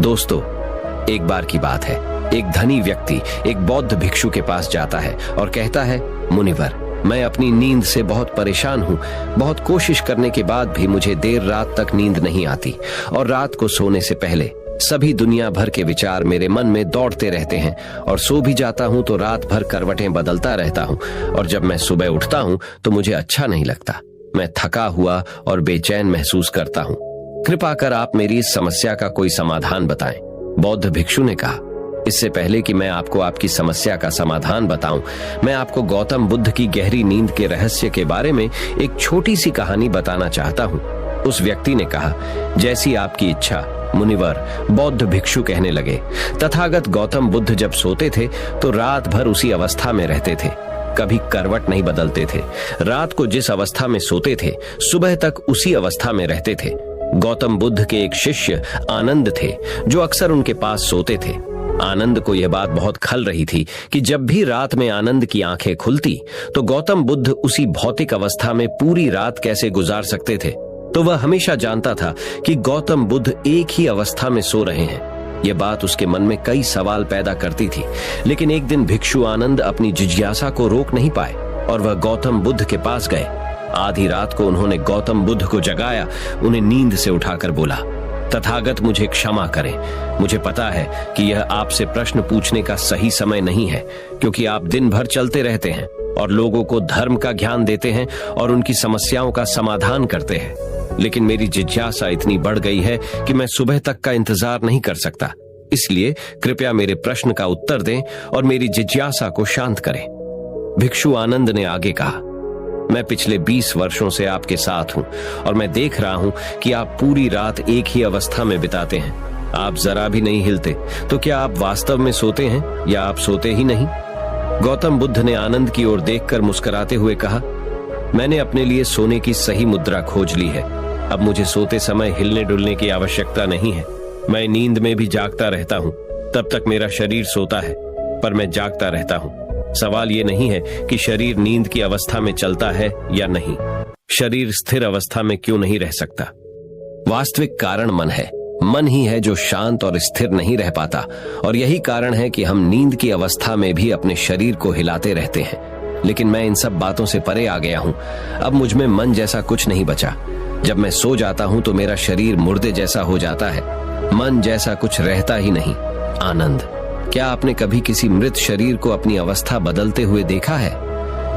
दोस्तों, एक बार की बात है, एक धनी व्यक्ति एक बौद्ध भिक्षु के पास जाता है और कहता है, मुनिवर, मैं अपनी नींद से बहुत परेशान हूँ। बहुत कोशिश करने के बाद भी मुझे देर रात तक नींद नहीं आती और रात को सोने से पहले सभी दुनिया भर के विचार मेरे मन में दौड़ते रहते हैं और सो भी जाता हूँ तो रात भर करवटें बदलता रहता हूँ और जब मैं सुबह उठता हूँ तो मुझे अच्छा नहीं लगता। मैं थका हुआ और बेचैन महसूस करता हूँ। कृपा कर आप मेरी इस समस्या का कोई समाधान बताएं। बौद्ध भिक्षु ने कहा, इससे पहले कि मैं आपको आपकी समस्या का समाधान बताऊं, मैं आपको गौतम बुद्ध की गहरी नींद के रहस्य के बारे में एक छोटी सी कहानी बताना चाहता हूं। उस व्यक्ति ने कहा, जैसी आपकी इच्छा मुनिवर। बौद्ध भिक्षु कहने लगे, तथागत गौतम बुद्ध जब सोते थे तो रात भर उसी अवस्था में रहते थे, कभी करवट नहीं बदलते थे। रात को जिस अवस्था में सोते थे सुबह तक उसी अवस्था में रहते थे। गौतम बुद्ध के एक शिष्य आनंद थे जो अक्सर उनके पास सोते थे। आनंद को यह बात बहुत खल रही थी कि जब भी रात में आनंद की आंखें खुलती तो गौतम बुद्ध उसी भौतिक अवस्था में पूरी रात कैसे गुजार सकते थे। तो वह हमेशा जानता था कि गौतम बुद्ध एक ही अवस्था में सो रहे हैं। यह बात उसके मन में कई सवाल पैदा करती थी, लेकिन एक दिन भिक्षु आनंद अपनी जिज्ञासा को रोक नहीं पाए और वह गौतम बुद्ध के पास गए। आधी रात को उन्होंने गौतम बुद्ध को जगाया, उन्हें नींद से उठाकर बोला, तथागत मुझे क्षमा करें। मुझे पता है कि यह आपसे प्रश्न पूछने का सही समय नहीं है, क्योंकि आप दिन भर चलते रहते हैं और लोगों को धर्म का ज्ञान देते हैं और उनकी समस्याओं का समाधान करते हैं। लेकिन मेरी जिज्ञासा इतनी बढ़ गई है कि मैं सुबह तक का इंतजार नहीं कर सकता। इसलिए कृपया मेरे प्रश्न का उत्तर दें और मेरी जिज्ञासा को शांत करें। भिक्षु आनंद ने आगे कहा, मैं पिछले 20 वर्षों से आपके साथ हूं और मैं देख रहा हूं कि आप पूरी रात एक ही अवस्था में बिताते हैं। आप जरा भी नहीं हिलते। तो क्या आप वास्तव में सोते हैं या आप सोते ही नहीं? गौतम बुद्ध ने आनंद की ओर देखकर मुस्कुराते हुए कहा, मैंने अपने लिए सोने की सही मुद्रा खोज ली है। अब मुझे सोते समय हिलने डुलने की आवश्यकता नहीं है। मैं नींद में भी जागता रहता हूँ। तब तक मेरा शरीर सोता है, पर मैं जागता रहता हूँ। सवाल ये नहीं है कि शरीर नींद की अवस्था में चलता है या नहीं। शरीर स्थिर अवस्था में क्यों नहीं रह सकता? वास्तविक कारण मन है। मन ही है जो शांत और स्थिर नहीं रह पाता, और यही कारण है कि हम नींद की अवस्था में भी अपने शरीर को हिलाते रहते हैं। लेकिन मैं इन सब बातों से परे आ गया हूं। अब मुझ में मन जैसा कुछ नहीं बचा। जब मैं सो जाता हूं तो मेरा शरीर मुर्दे जैसा हो जाता है। मन जैसा कुछ रहता ही नहीं। आनंद, क्या आपने कभी किसी मृत शरीर को अपनी अवस्था बदलते हुए देखा है?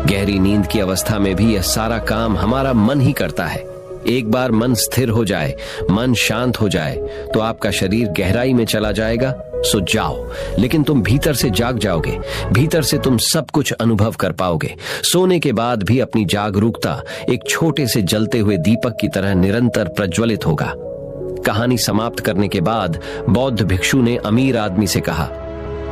गहरी नींद की अवस्था में भी यह सारा काम हमारा मन ही करता है। एक बार मन स्थिर हो जाए, मन शांत हो जाए, तो आपका शरीर गहराई में चला जाएगा। सो जाओ, लेकिन तुम भीतर से जाग जाओगे। भीतर से तुम सब कुछ अनुभव कर पाओगे। सोने के बाद भी अपनी जागरूकता एक छोटे से जलते हुए दीपक की तरह निरंतर प्रज्वलित होगा। कहानी समाप्त करने के बाद बौद्ध भिक्षु ने अमीर आदमी से कहा,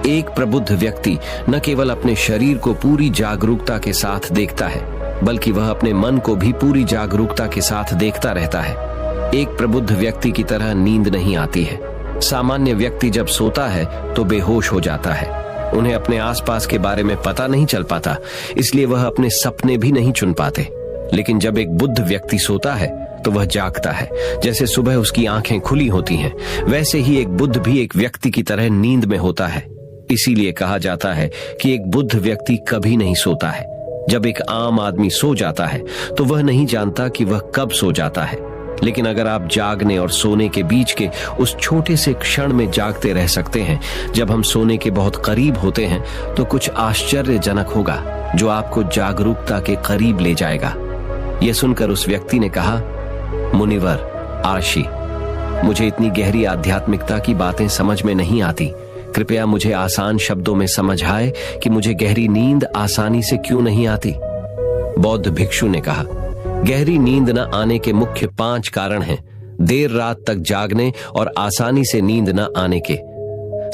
एक प्रबुद्ध व्यक्ति न केवल अपने शरीर को पूरी जागरूकता के साथ देखता है, बल्कि वह अपने मन को भी पूरी जागरूकता के साथ देखता रहता है। एक प्रबुद्ध व्यक्ति की तरह नींद नहीं आती है। सामान्य व्यक्ति जब सोता है तो बेहोश हो जाता है। उन्हें अपने आसपास के बारे में पता नहीं चल पाता, इसलिए वह अपने सपने भी नहीं चुन पाते। लेकिन जब एक बुद्ध व्यक्ति सोता है तो वह जागता है। जैसे सुबह उसकी आंखें खुली होती हैं, वैसे ही एक बुद्ध भी एक व्यक्ति की तरह नींद में होता है। इसीलिए कहा जाता है कि एक बुद्ध व्यक्ति कभी नहीं सोता है। जब एक आम आदमी सो जाता है तो वह नहीं जानता कि वह कब सो जाता है। लेकिन अगर आप जागने और सोने के बीच के उस छोटे से क्षण में जागते रह सकते हैं, जब हम सोने के बहुत करीब होते हैं, तो कुछ आश्चर्यजनक होगा जो आपको जागरूकता के करीब ले जाएगा। यह सुनकर उस व्यक्ति ने कहा, मुनिवर आशी, मुझे इतनी गहरी आध्यात्मिकता की बातें समझ में नहीं आती। कृपया मुझे आसान शब्दों में समझाए कि मुझे गहरी नींद आसानी से क्यों नहीं आती। बौद्ध भिक्षु ने कहा, गहरी नींद न आने के मुख्य 5 कारण हैं। देर रात तक जागने और आसानी से नींद न आने के।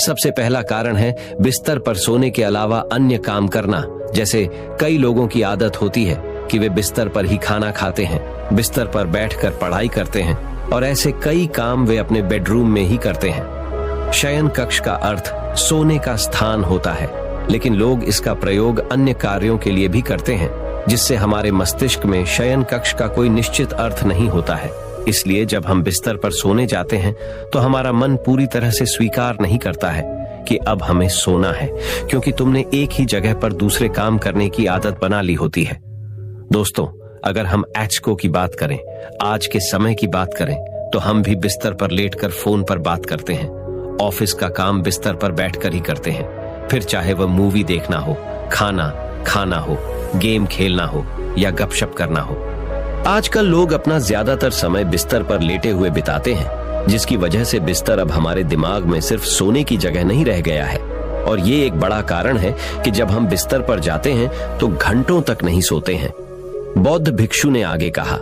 सबसे पहला कारण है बिस्तर पर सोने के अलावा अन्य काम करना। जैसे कई लोगों की आदत होती है कि वे बिस्तर पर ही खाना खाते हैं, बिस्तर पर बैठकर पढ़ाई करते हैं, और ऐसे कई काम वे अपने बेडरूम में ही करते हैं। शयन कक्ष का अर्थ सोने का स्थान होता है, लेकिन लोग इसका प्रयोग अन्य कार्यों के लिए भी करते हैं, जिससे हमारे मस्तिष्क में शयन कक्ष का कोई निश्चित अर्थ नहीं होता है। इसलिए जब हम बिस्तर पर सोने जाते हैं तो हमारा मन पूरी तरह से स्वीकार नहीं करता है कि अब हमें सोना है, क्योंकि तुमने एक ही जगह पर दूसरे काम करने की आदत बना ली होती है। दोस्तों, अगर हम आजकल की बात करें, आज के समय की बात करें, तो हम भी बिस्तर पर लेटकर फोन पर बात करते हैं। ऑफिस का काम बिस्तर पर बैठकर ही करते हैं, फिर चाहे वह मूवी देखना हो, खाना खाना हो, गेम खेलना हो या गपशप करना हो। आजकल लोग अपना ज्यादातर समय बिस्तर पर लेटे हुए बिताते हैं, जिसकी वजह से बिस्तर अब हमारे दिमाग में सिर्फ सोने की जगह नहीं रह गया है। और ये एक बड़ा कारण है कि जब हम बिस्तर पर जाते हैं तो घंटों तक नहीं सोते हैं। बौद्ध भिक्षु ने आगे कहा,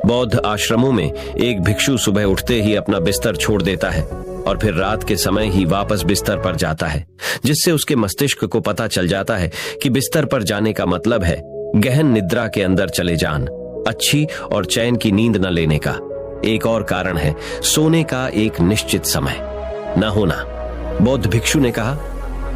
बौद्ध आश्रमों में एक भिक्षु सुबह उठते ही अपना बिस्तर छोड़ देता है और फिर रात के समय ही वापस बिस्तर पर जाता है, जिससे उसके मस्तिष्क को पता चल जाता है कि बिस्तर पर जाने का मतलब है गहन निद्रा के अंदर चले जान, अच्छी और चैन की नींद न लेने का। एक और कारण है सोने का एक निश्चित समय न होना। बौद्ध भिक्षु ने कहा,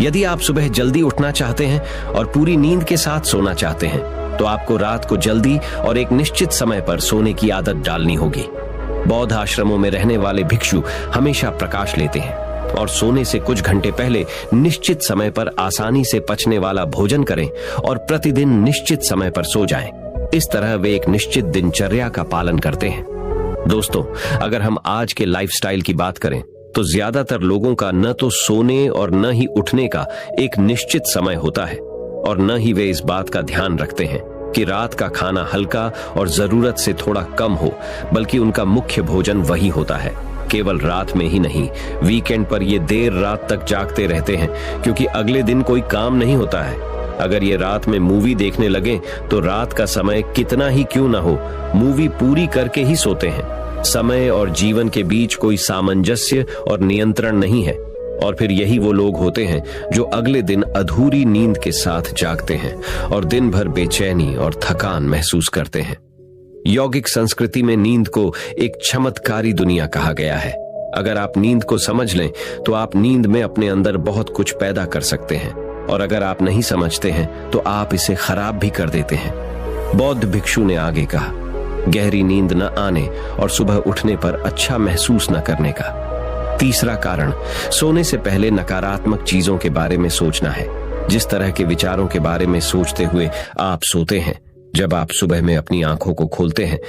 यदि आप सुबह जल्दी उठना चाहते हैं और पूरी नींद के साथ सोना चाहते हैं तो आपको रात को जल्दी और एक निश्चित समय पर सोने की आदत डालनी होगी। बौद्ध आश्रमों में रहने वाले भिक्षु हमेशा प्रकाश लेते हैं और सोने से कुछ घंटे पहले निश्चित समय पर आसानी से पचने वाला भोजन करें और प्रतिदिन निश्चित समय पर सो जाएं। इस तरह वे एक निश्चित दिनचर्या का पालन करते हैं। दोस्तों, अगर हम आज के लाइफस्टाइल की बात करें तो ज्यादातर लोगों का न तो सोने और न ही उठने का एक निश्चित समय होता है और न ही वे इस बात का ध्यान रखते हैं कि रात का खाना हल्का और जरूरत से थोड़ा कम हो, बल्कि उनका मुख्य भोजन वही होता है। केवल रात में ही नहीं, वीकेंड पर ये देर रात तक जागते रहते हैं क्योंकि अगले दिन कोई काम नहीं होता है। अगर ये रात में मूवी देखने लगे तो रात का समय कितना ही क्यों ना हो, मूवी पूरी करके ही सोते हैं। समय और जीवन के बीच कोई सामंजस्य और नियंत्रण नहीं है। और फिर यही वो लोग होते हैं जो अगले दिन अधूरी नींद के साथ जागते हैं और दिन भर बेचैनी और थकान महसूस करते हैं। यौगिक संस्कृति में नींद को एक चमत्कारी दुनिया कहा गया है। अगर आप नींद को समझ लें तो आप नींद में अपने अंदर बहुत कुछ पैदा कर सकते हैं, और अगर आप नहीं समझते हैं तो आप इसे खराब भी कर देते हैं। बौद्ध भिक्षु ने आगे कहा, गहरी नींद न आने और सुबह उठने पर अच्छा महसूस न करने का। तीसरा कारण, सोने से पहले नकारात्मक चीजों के बारे में सोचना है। जिस तरह के विचारों के बारे में सोचते हुए आप सोते हैं, जब आप सुबह में अपनी आंखों को खोलते हैं,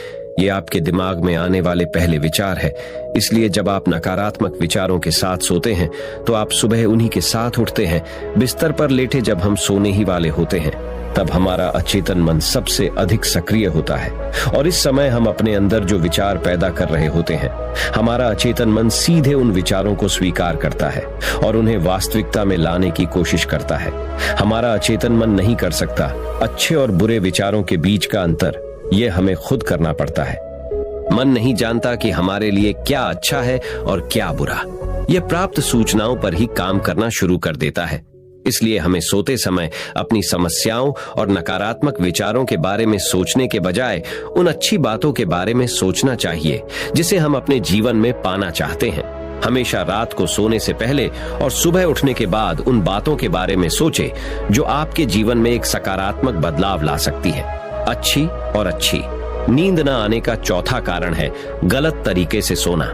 ये आपके दिमाग में आने वाले पहले विचार है। इसलिए जब आप नकारात्मक विचारों के साथ सोते हैं तो आप सुबह उन्हीं के साथ उठते हैं। बिस्तर पर लेटे जब हम सोने ही वाले होते हैं तब हमारा अचेतन मन सबसे अधिक सक्रिय होता है, और इस समय हम अपने अंदर जो विचार पैदा कर रहे होते हैं, हमारा अचेतन मन सीधे उन विचारों को स्वीकार करता है और उन्हें वास्तविकता में लाने की कोशिश करता है। हमारा अचेतन मन नहीं कर सकता। अच्छे और बुरे विचारों के बीच का अंतर ये हमें खुद करना पड़ता है। मन नहीं जानता कि हमारे लिए क्या अच्छा है और क्या बुरा। यह प्राप्त सूचनाओं पर ही काम करना शुरू कर देता है। इसलिए हमें सोते समय अपनी समस्याओं और नकारात्मक विचारों के बारे में सोचने के बजाय उन अच्छी बातों के बारे में सोचना चाहिए जिसे हम अपने जीवन में पाना चाहते हैं। हमेशा रात को सोने से पहले और सुबह उठने के बाद उन बातों के बारे में सोचें जो आपके जीवन में एक सकारात्मक बदलाव ला सकती है। अच्छी और अच्छी नींद न आने का चौथा कारण है गलत तरीके से सोना।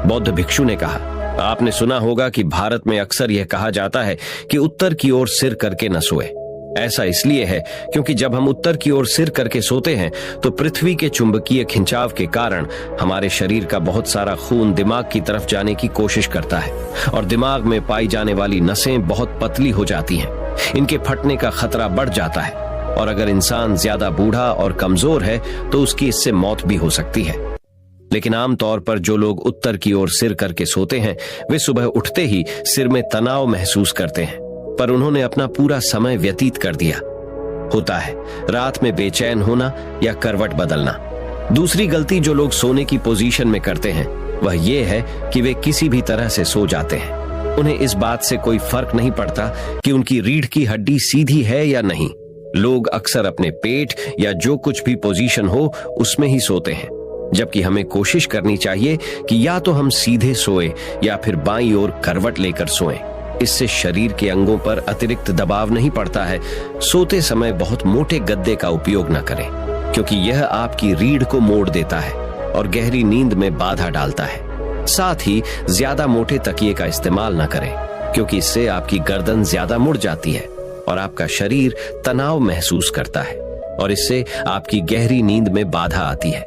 बौद्ध भिक्षु ने कहा, आपने सुना होगा कि भारत में अक्सर यह कहा जाता है कि उत्तर की ओर सिर करके न सोए। ऐसा इसलिए है क्योंकि जब हम उत्तर की ओर सिर करके सोते हैं तो पृथ्वी के चुंबकीय खिंचाव के कारण हमारे शरीर का बहुत सारा खून दिमाग की तरफ जाने की कोशिश करता है और दिमाग में पाई जाने वाली नसें बहुत पतली हो जाती हैं। इनके फटने का खतरा बढ़ जाता है और अगर इंसान ज्यादा बूढ़ा और कमजोर है तो उसकी इससे मौत भी हो सकती है। लेकिन आमतौर पर जो लोग उत्तर की ओर सिर करके सोते हैं वे सुबह उठते ही सिर में तनाव महसूस करते हैं, पर उन्होंने अपना पूरा समय व्यतीत कर दिया होता है रात में बेचैन होना या करवट बदलना। दूसरी गलती जो लोग सोने की पोजीशन में करते हैं वह यह है कि वे किसी भी तरह से सो जाते हैं। उन्हें इस बात से कोई फर्क नहीं पड़ता कि उनकी रीढ़ की हड्डी सीधी है या नहीं। लोग अक्सर अपने पेट या जो कुछ भी पोजीशन हो उसमें ही सोते हैं, जबकि हमें कोशिश करनी चाहिए कि या तो हम सीधे सोएं या फिर बाईं ओर करवट लेकर सोएं। इससे शरीर के अंगों पर अतिरिक्त दबाव नहीं पड़ता है। सोते समय बहुत मोटे गद्दे का उपयोग न करें क्योंकि यह आपकी रीढ़ को मोड़ देता है। और गहरी नींद में बाधा डालता है। साथ ही ज्यादा मोटे तकिए का इस्तेमाल न करें, क्योंकि इससे आपकी गर्दन ज्यादा मुड़ जाती है और आपका शरीर तनाव महसूस करता है और इससे आपकी गहरी नींद में बाधा आती है।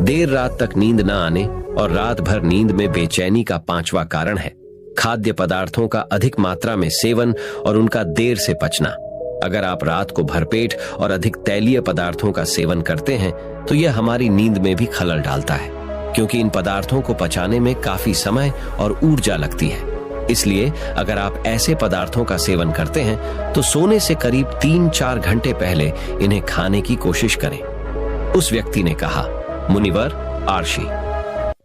देर रात तक नींद न आने और रात भर नींद में बेचैनी का 5वां कारण है खाद्य पदार्थों का अधिक मात्रा में सेवन और उनका देर से पचना। अगर आप रात को भरपेट और अधिक तैलीय पदार्थों का सेवन करते हैं तो यह हमारी नींद में भी खलल डालता है, क्योंकि इन पदार्थों को पचाने में काफी समय और ऊर्जा लगती है। इसलिए अगर आप ऐसे पदार्थों का सेवन करते हैं तो सोने से करीब 3-4 घंटे पहले इन्हें खाने की कोशिश करें। उस व्यक्ति ने कहा, मुनिवर आर्षि,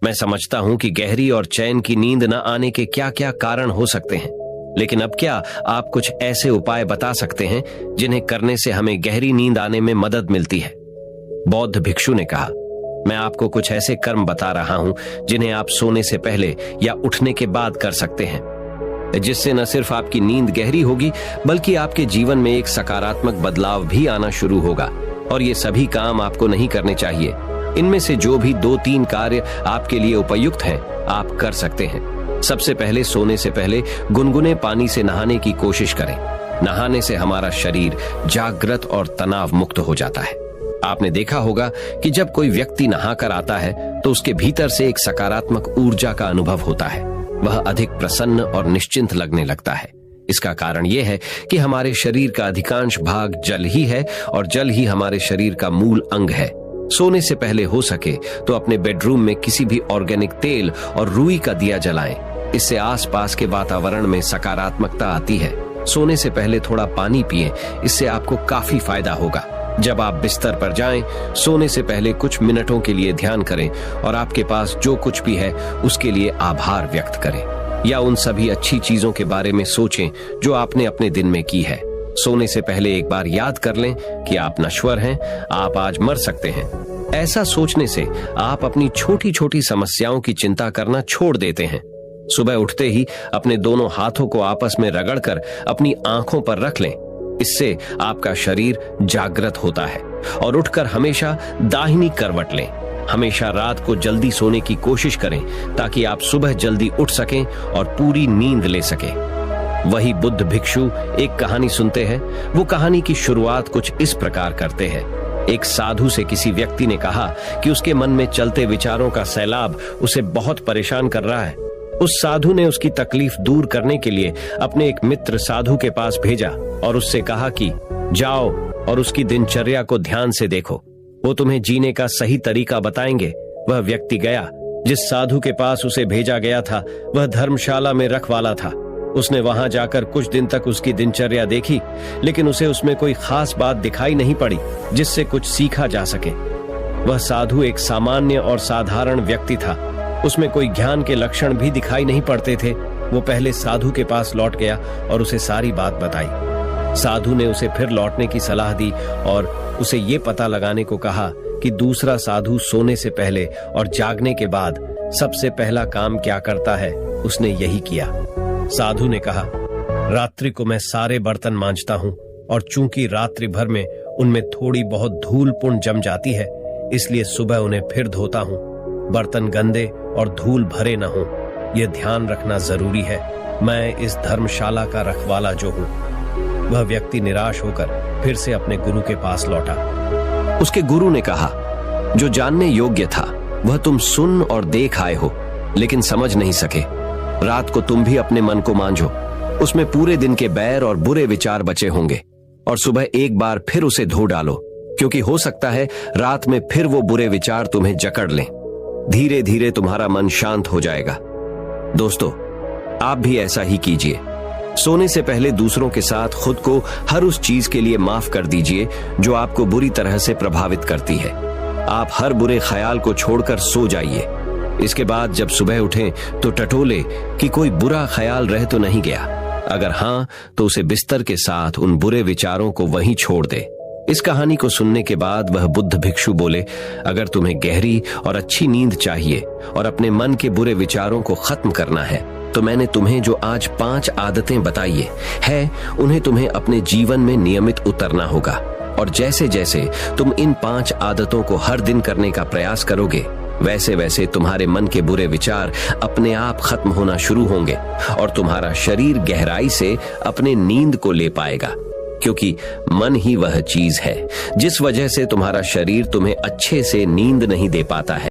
मैं समझता हूं कि गहरी और चैन की नींद न आने के क्या क्या कारण हो सकते हैं, लेकिन अब क्या आप कुछ ऐसे उपाय बता सकते हैं जिन्हें करने से हमें गहरी नींद आने में मदद मिलती है? बौद्ध भिक्षु ने कहा, मैं आपको कुछ ऐसे कर्म बता रहा हूं जिन्हें आप सोने से पहले या उठने के बाद कर सकते हैं, जिससे न सिर्फ आपकी नींद गहरी होगी बल्कि आपके जीवन में एक सकारात्मक बदलाव भी आना शुरू होगा। और ये सभी काम आपको नहीं करने चाहिए। इनमें से जो भी 2-3 कार्य आपके लिए उपयुक्त हैं, आप कर सकते हैं। सबसे पहले सोने से पहले गुनगुने पानी से नहाने की कोशिश करें। नहाने से हमारा शरीर जागृत और तनाव मुक्त हो जाता है। आपने देखा होगा कि जब कोई व्यक्ति नहाकर आता है तो उसके भीतर से एक सकारात्मक ऊर्जा का अनुभव होता है। वह अधिक प्रसन्न और निश्चिंत लगने लगता है। इसका कारण यह है कि हमारे शरीर का अधिकांश भाग जल ही है और जल ही हमारे शरीर का मूल अंग है। सोने से पहले हो सके तो अपने बेडरूम में किसी भी ऑर्गेनिक तेल और रुई का दिया जलाएं। इससे आसपास के वातावरण में सकारात्मकता आती है। सोने से पहले थोड़ा पानी पिएं, इससे आपको काफी फायदा होगा। जब आप बिस्तर पर जाएं, सोने से पहले कुछ मिनटों के लिए ध्यान करें और आपके पास जो कुछ भी है उसके लिए आभार व्यक्त करें, या उन सभी अच्छी चीजों के बारे में सोचें जो आपने अपने दिन में की है। सोने से पहले एक बार याद कर लें कि आप नश्वर हैं, आप आज मर सकते हैं। ऐसा सोचने से आप अपनी छोटी छोटी समस्याओं की चिंता करना छोड़ देते हैं। सुबह उठते ही अपने दोनों हाथों को आपस में रगड़कर अपनी आंखों पर रख लें। इससे आपका शरीर जागृत होता है। और उठकर हमेशा दाहिनी करवट लें। हमेशा रात को जल्दी सोने की कोशिश करें ताकि आप सुबह जल्दी उठ सकें और पूरी नींद ले सकें। वही बुद्ध भिक्षु एक कहानी सुनते हैं। वो कहानी की शुरुआत कुछ इस प्रकार करते हैं। एक साधु से किसी व्यक्ति ने कहा कि उसके मन में चलते विचारों का सैलाब उसे बहुत परेशान कर रहा है। उस साधु ने उसकी तकलीफ दूर करने के लिए अपने एक मित्र साधु के पास भेजा और उससे कहा कि जाओ और उसकी दिनचर्या को ध्यान से देखो, वो तुम्हें जीने का सही तरीका बताएंगे। वह व्यक्ति गया। जिस साधु के पास उसे भेजा गया था वह धर्मशाला में रखवाला था। उसने वहां जाकर कुछ दिन तक उसकी दिनचर्या देखी, लेकिन उसे उसमें कोई खास बात दिखाई नहीं पड़ी जिससे कुछ सीखा जा सके। वह साधु एक सामान्य और साधारण व्यक्ति था। उसमें कोई ज्ञान के लक्षण भी दिखाई नहीं पड़ते थे। वो पहले साधु के पास लौट गया और उसे सारी बात बताई। साधु ने उसे फिर लौटने की सलाह दी और उसे ये पता लगाने को कहा कि दूसरा साधु सोने से पहले और जागने के बाद सबसे पहला काम क्या करता है। उसने यही किया। साधु ने कहा, रात्रि को मैं सारे बर्तन मांजता हूँ और चूंकि रात्रि भर में उनमें थोड़ी बहुत धूल पुन जम जाती है, इसलिए सुबह उन्हें फिर धोता हूँ। बर्तन गंदे और धूल भरे न हो, यह ध्यान रखना जरूरी है। मैं इस धर्मशाला का रखवाला जो हूँ। वह व्यक्ति निराश होकर फिर से अपने गुरु के पास लौटा। उसके गुरु ने कहा, जो जानने योग्य था वह तुम सुन और देख आए हो, लेकिन समझ नहीं सके। रात को तुम भी अपने मन को मांझो, उसमें पूरे दिन के बैर और बुरे विचार बचे होंगे, और सुबह एक बार फिर उसे धो डालो, क्योंकि हो सकता है रात में फिर वो बुरे विचार तुम्हें जकड़ लें। धीरे धीरे तुम्हारा मन शांत हो जाएगा। दोस्तों, आप भी ऐसा ही कीजिए। सोने से पहले दूसरों के साथ खुद को हर उस चीज के लिए माफ कर दीजिए जो आपको बुरी तरह से प्रभावित करती है। आप हर बुरे ख्याल को छोड़कर सो जाइए। इसके बाद जब सुबह उठें तो टटोले कि कोई बुरा ख्याल रह तो नहीं गया। अगर हां, तो उसे बिस्तर के साथ उन बुरे विचारों को वहीं छोड़ दे। इस कहानी को सुनने के बाद वह बुद्ध भिक्षु बोले, अगर तुम्हें गहरी और अच्छी नींद चाहिए और अपने मन के बुरे विचारों को खत्म करना है, तो मैंने तुम्हें जो आज 5 आदतें बताई है, उन्हें तुम्हें अपने जीवन में नियमित उतरना होगा। और जैसे जैसे तुम इन 5 आदतों को हर दिन करने का प्रयास करोगे, वैसे वैसे तुम्हारे मन के बुरे विचार अपने आप खत्म होना शुरू होंगे और तुम्हारा शरीर गहराई से अपने नींद को ले पाएगा, क्योंकि मन ही वह चीज है जिस वजह से तुम्हारा शरीर तुम्हें अच्छे से नींद नहीं दे पाता है।